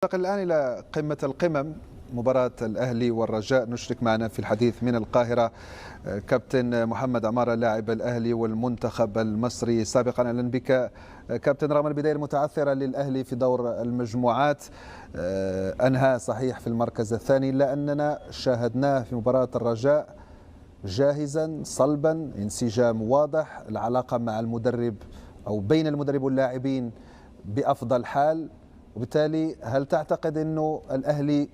ننتقل الآن إلى قمة القمم، مباراة الأهلي والرجاء. نشرك معنا في الحديث من القاهرة كابتن محمد عمارة لاعب الأهلي والمنتخب المصري سابقا. أهلا بك كابتن. رغم البداية المتعثرة للأهلي في دور المجموعات، أنهى صحيح في المركز الثاني، إلا أننا شاهدناه في مباراة الرجاء جاهزا صلبا، انسجام واضح، العلاقة مع المدرب أو بين المدرب واللاعبين بأفضل حال. وبالتالي هل تعتقد أنه الأهلي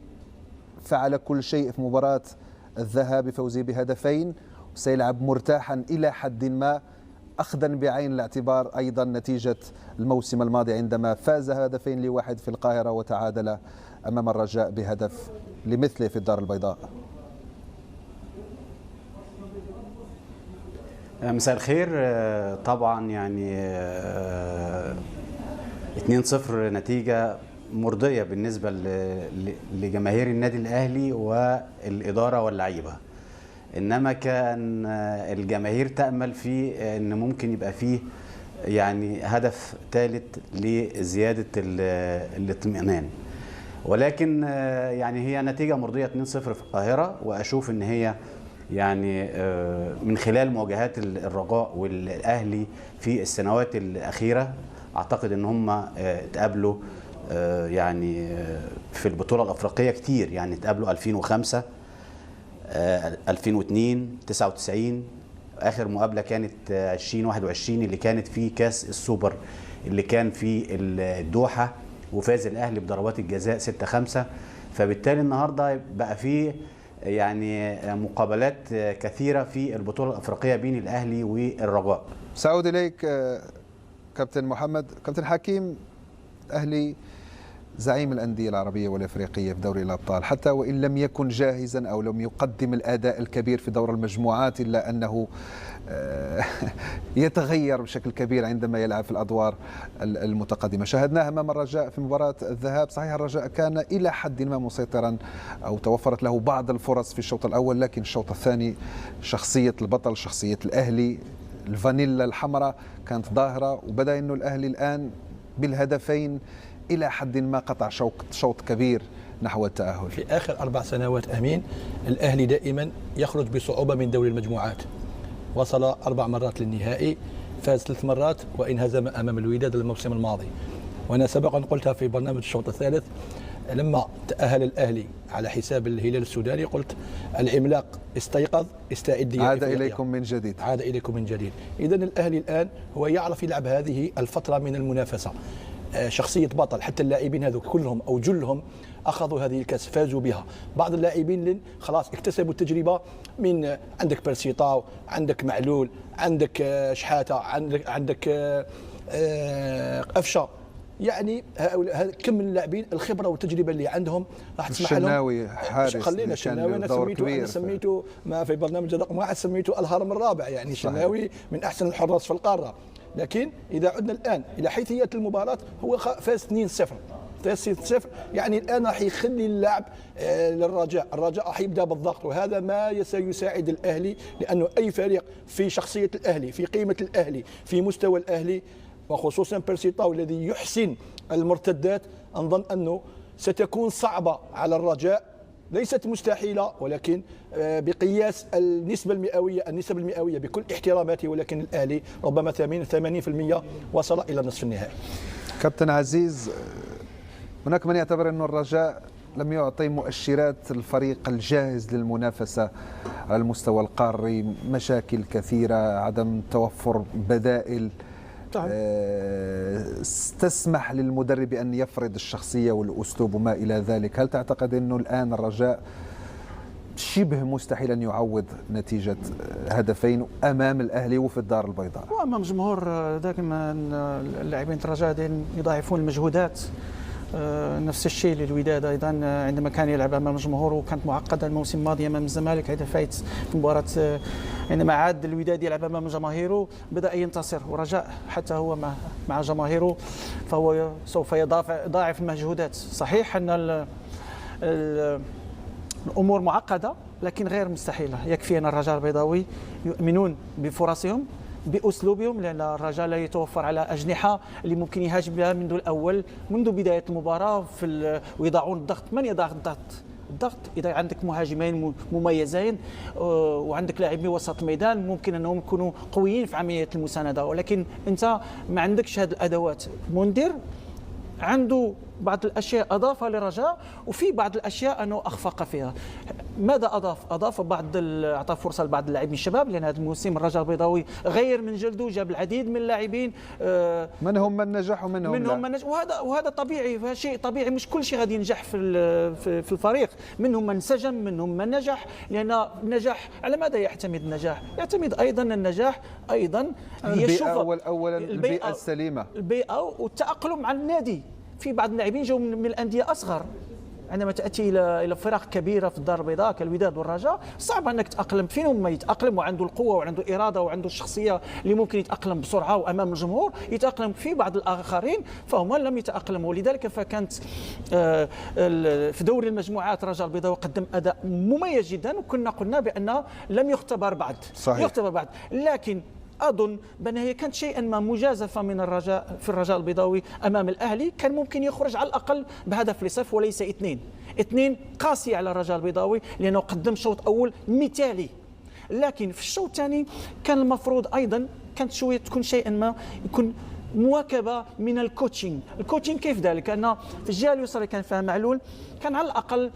فعل كل شيء في مباراة الذهاب بفوزه بهدفين وسيلعب مرتاحا إلى حد ما، أخذا بعين الاعتبار أيضا نتيجة الموسم الماضي عندما فاز هدفين لواحد في القاهرة وتعادل أمام الرجاء بهدف لمثله في الدار البيضاء؟ مساء الخير. طبعا يعني 2-0 نتيجة مرضية بالنسبة لجماهير النادي الأهلي والإدارة واللعيبة، إنما كان الجماهير تأمل في أن ممكن يبقى فيه يعني هدف ثالث لزيادة الاطمئنان، ولكن يعني هي نتيجة مرضية 2-0 في القاهرة. وأشوف أن هي يعني من خلال مواجهات الرجاء والأهلي في السنوات الأخيرة، أعتقد أن هم تقابلوا يعني في البطولة الأفريقية كتير، يعني تقابلوا 2005 2002 99، آخر مقابلة كانت 2021 اللي كانت في كاس السوبر اللي كان في الدوحة وفاز الأهلي بضربات الجزاء 6-5. فبالتالي النهاردة بقى فيه يعني مقابلات كثيرة في البطولة الأفريقية بين الأهلي والرجاء. سأعود إليك كابتن محمد. كابتن حكيم، أهلي زعيم الأندية العربية والأفريقية في دوري الأبطال، حتى وإن لم يكن جاهزا أو لم يقدم الأداء الكبير في دور المجموعات، إلا أنه يتغير بشكل كبير عندما يلعب في الأدوار المتقدمة. شاهدناه أمام الرجاء في مباراة الذهاب. صحيح الرجاء كان إلى حد ما مسيطرا أو توفرت له بعض الفرص في الشوط الأول، لكن الشوط الثاني شخصية البطل، شخصية الأهلي، الفانيلا الحمراء كانت ظاهرة، وبدأ أنه الأهلي الآن بالهدفين إلى حد ما قطع شوط كبير نحو التأهل. في آخر 4 سنوات أمين، الأهلي دائما يخرج بصعوبة من دوري المجموعات. وصل 4 مرات للنهائي، فاز 3 مرات وانهزم أمام الوداد الموسم الماضي. وأنا سبقا قلتها في برنامج الشوط الثالث لما تأهل الأهلي على حساب الهلال السوداني، قلت العملاق استيقظ، استعد، عاد إليكم من جديد. عاد إليكم من جديد. إذن الأهلي الآن هو يعرف يلعب هذه الفترة من المنافسة، شخصية بطل. حتى اللاعبين هذو كلهم أو جلهم أخذوا هذه الكأس، فازوا بها. بعض اللاعبين خلاص اكتسبوا التجربة، من عندك بيرسيطاو، عندك معلول، عندك شحاتة، عندك أفشة. يعني هؤلاء كم من اللاعبين الخبرة والتجربة اللي عندهم راح تسمح لهم. الشناوي حارس، خلينا الشناوي أنا سميته ما في برنامج رقم 1 سميته الهرم الرابع، يعني الشناوي من أحسن الحراس في القارة. لكن إذا عدنا الآن إلى حيثية المباراة، هو فاز 2-0، يعني الآن راح يخلي اللعب للرجاء. الرجاء راح يبدأ بالضغط، وهذا ما سيساعد الأهلي، لأنه أي فريق في شخصية الأهلي، في قيمة الأهلي، في مستوى الأهلي، وخصوصا بيرسيطاو الذي يحسن المرتدات، أنظن أنه ستكون صعبة على الرجاء، ليست مستحيلة، ولكن بقياس النسب المئوية بكل احتراماته، ولكن الأهلي ربما 80% وصل إلى نصف النهائي. كابتن عزيز، هناك من يعتبر أن الرجاء لم يعطي مؤشرات الفريق الجاهز للمنافسة على المستوى القاري، مشاكل كثيرة، عدم توفر بدائل تسمح للمدرب أن يفرض الشخصية والأسلوب وما إلى ذلك. هل تعتقد أنه الآن الرجاء شبه مستحيل أن يعوض نتيجة هدفين أمام الأهلي وفي الدار البيضاء؟ وأمام جمهور دائما اللاعبين الرجاء يضاعفون المجهودات. نفس الشيء للوداد ايضا عندما كان يلعب امام الجمهور، وكانت معقده الموسم الماضي امام الزمالك، هذا فايت في مباراه. عندما عاد الوداد يلعب امام جماهيره بدا ينتصر، ورجاء حتى هو مع جماهيره فهو سوف يضاعف المجهودات. صحيح ان الامور معقده لكن غير مستحيله. يكفي ان الرجاء البيضاوي يؤمنون بفرصهم، باسلوبهم، لان الرجاء لا يتوفر على اجنحه اللي ممكن يهاجم بها منذ الاول منذ بدايه المباراه ويضعون الضغط. من يضع الضغط اذا عندك مهاجمين مميزين وعندك لاعبين وسط الميدان ممكن انهم يكونوا قويين في عمليه المسانده، ولكن انت ما عندكش هذه الادوات. منذر عنده بعض الاشياء اضافها للرجاء، وفي بعض الاشياء انه اخفق فيها. ماذا اضاف اعطى فرصه لبعض اللاعبين الشباب، لان هذا الموسم الرجاء البيضاوي غير من جلده، جاب العديد من اللاعبين منهم من نجح ومنهم من نجح، وهذا طبيعي، شيء طبيعي. مش كل شيء غادي ينجح في الفريق، منهم من سجن منهم من نجح، لان النجاح على ماذا يعتمد النجاح؟ يعتمد ايضا النجاح ايضا هي اولا البيئه السليمه، البيئه والتاقلم مع النادي. في بعض اللاعبين جاوا من الانديه اصغر، عندما تاتي الى فرق كبيره في الدار البيضاء كالوداد والرجاء صعب انك تتاقلم. فيهم ما يتاقلم وعنده القوه وعنده الاراده وعنده الشخصيه اللي ممكن يتاقلم بسرعه وامام الجمهور يتاقلم. في بعض الاخرين فهم لم يتاقلموا، ولذلك فكانت في دوري المجموعات الرجاء البيضاوي قدم اداء مميز جدا، وكنا قلنا بانه لم يختبر بعد. صحيح. يختبر بعد، لكن اظن بان هي كانت شيئا ما مجازفه من الرجاء في الرجاء البيضاوي امام الاهلي. كان ممكن يخرج على الاقل بهدف ل0 وليس 2 قاسي على الرجاء البيضاوي، لانه قدم شوط اول مثالي. لكن في الشوط الثاني كان المفروض ايضا كانت شويه تكون شيئا ما يكون مواكبه من الكوتشنج كيف ذلك؟ ان في الجهه اليسرى كان فيها معلول، كان على الاقل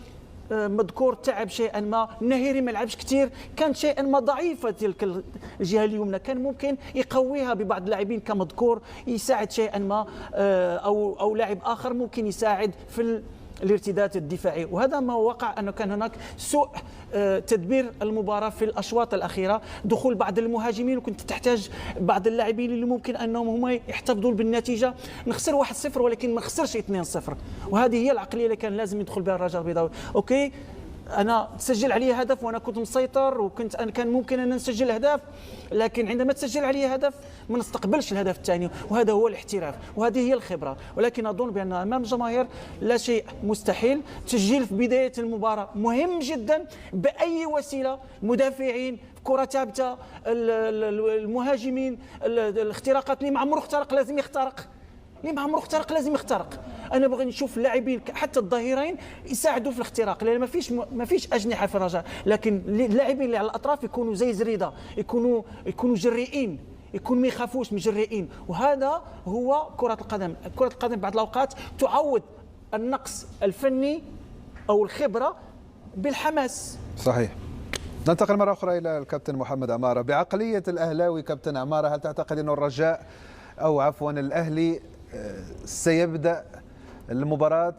مذكور تعب شيئا ما، النهيري ما لعبش كثير، كانت شيئا ما ضعيفه تلك الجهه اليمنى، كان ممكن يقويها ببعض اللاعبين كمذكور يساعد شيئا ما، او لاعب اخر ممكن يساعد في الارتداد الدفاعي. وهذا ما وقع، انه كان هناك سوء تدبير المباراه في الاشواط الاخيره، دخول بعض المهاجمين، وكنت تحتاج بعض اللاعبين اللي ممكن انهم هما يحتفظوا بالنتيجه. نخسر 1-0 ولكن ما نخسرش 2-0، وهذه هي العقليه اللي كان لازم يدخل بها الرجاء البيضاوي. اوكي انا تسجل علي هدف وانا كنت مسيطر انا كان ممكن ان نسجل اهداف، لكن عندما تسجل علي هدف ما نستقبلش الهدف الثاني، وهذا هو الاحتراف وهذه هي الخبره. ولكن اظن بان امام الجماهير لا شيء مستحيل. تسجيل في بدايه المباراه مهم جدا باي وسيله، مدافعين كره ثابته، المهاجمين، الاختراقات اللي مع عمره اخترق لازم يخترق، لازم يخترق. انا بغي نشوف اللاعبين حتى الظهيرين يساعدوا في الاختراق، لان ما فيش اجنحه في الرجاء، لكن اللاعبين اللي على الاطراف يكونوا زي زريده، يكونوا جريئين، يكونوا ما يخافوش مجرئين. وهذا هو كره القدم. كره القدم بعض الاوقات تعوض النقص الفني او الخبره بالحماس. صحيح. ننتقل مرة أخرى إلى الكابتن محمد عمارة. بعقلية الأهلاوي كابتن عمارة، هل تعتقد أن الرجاء أو عفوا الأهلي سيبدأ المباراة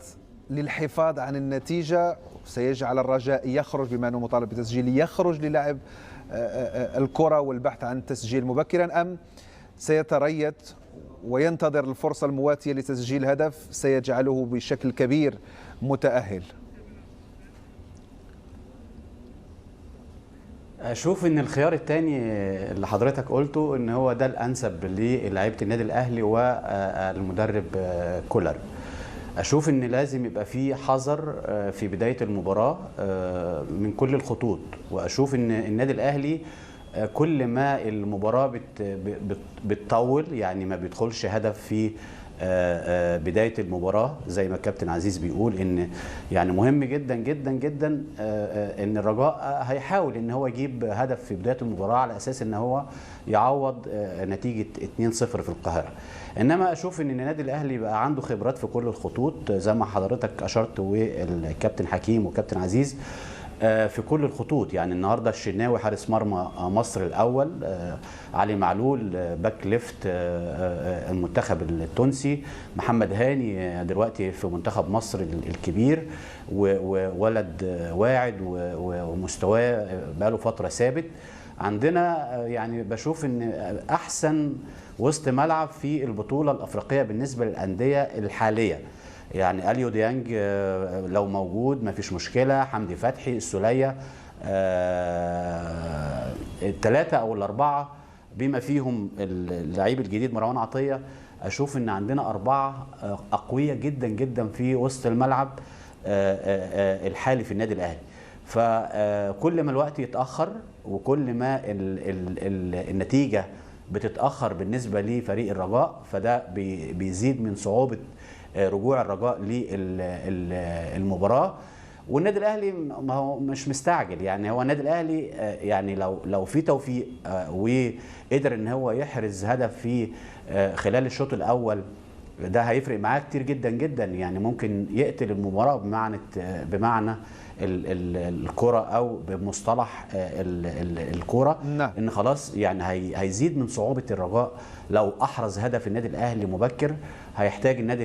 للحفاظ عن النتيجة، سيجعل الرجاء يخرج بما أنه مطالب بتسجيل، يخرج للعب الكرة والبحث عن التسجيل مبكرا، أم سيتريث وينتظر الفرصة المواتية لتسجيل هدف سيجعله بشكل كبير متأهل؟ اشوف ان الخيار الثاني اللي حضرتك قلته ان هو ده الانسب للاعيبه النادي الاهلي والمدرب كولر. اشوف ان لازم يبقى في حذر في بدايه المباراه من كل الخطوط، واشوف ان النادي الاهلي كل ما المباراه بتطول، يعني ما بيدخلش هدف في بدايه المباراه، زي ما الكابتن عزيز بيقول ان يعني مهم جدا جدا جدا ان الرجاء هيحاول ان هو يجيب هدف في بدايه المباراه على اساس ان هو يعوض نتيجه 2-0 في القاهره. انما اشوف ان النادي الاهلي بقى عنده خبرات في كل الخطوط زي ما حضرتك اشرت والكابتن حكيم والكابتن عزيز في كل الخطوط. يعني النهارده الشناوي حارس مرمى مصر الاول، علي معلول باك ليفت المنتخب التونسي، محمد هاني دلوقتي في منتخب مصر الكبير وولد واعد ومستواه بقاله فتره ثابت. عندنا يعني بشوف ان احسن وسط ملعب في البطوله الافريقيه بالنسبه للانديه الحاليه. يعني اليو ديانج لو موجود ما فيش مشكله، حمدي فتحي، السوليه، الثلاثه او الاربعه بما فيهم اللعيب الجديد مروان عطيه. اشوف ان عندنا 4 اقوياء جدا جدا في وسط الملعب الحالي في النادي الاهلي. فكل ما الوقت يتاخر وكل ما النتيجه بتتاخر بالنسبه لفريق الرجاء، فده بيزيد من صعوبه رجوع الرجاء للمباراه. والنادي الاهلي ما هو مش مستعجل، يعني هو النادي الاهلي يعني لو في توفيق وقدر ان هو يحرز هدف في خلال الشوط الاول، ده هيفرق معاه كتير جدا جدا، يعني ممكن يقتل المباراه بمعنى الكرة او بمصطلح الكرة. نعم. ان خلاص يعني هيزيد من صعوبة الرجاء لو احرز هدف النادي الاهلي مبكر. هيحتاج النادي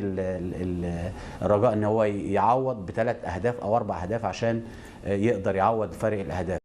الرجاء ان هو يعوض ب3 اهداف او 4 اهداف عشان يقدر يعوض فرق الاهداف.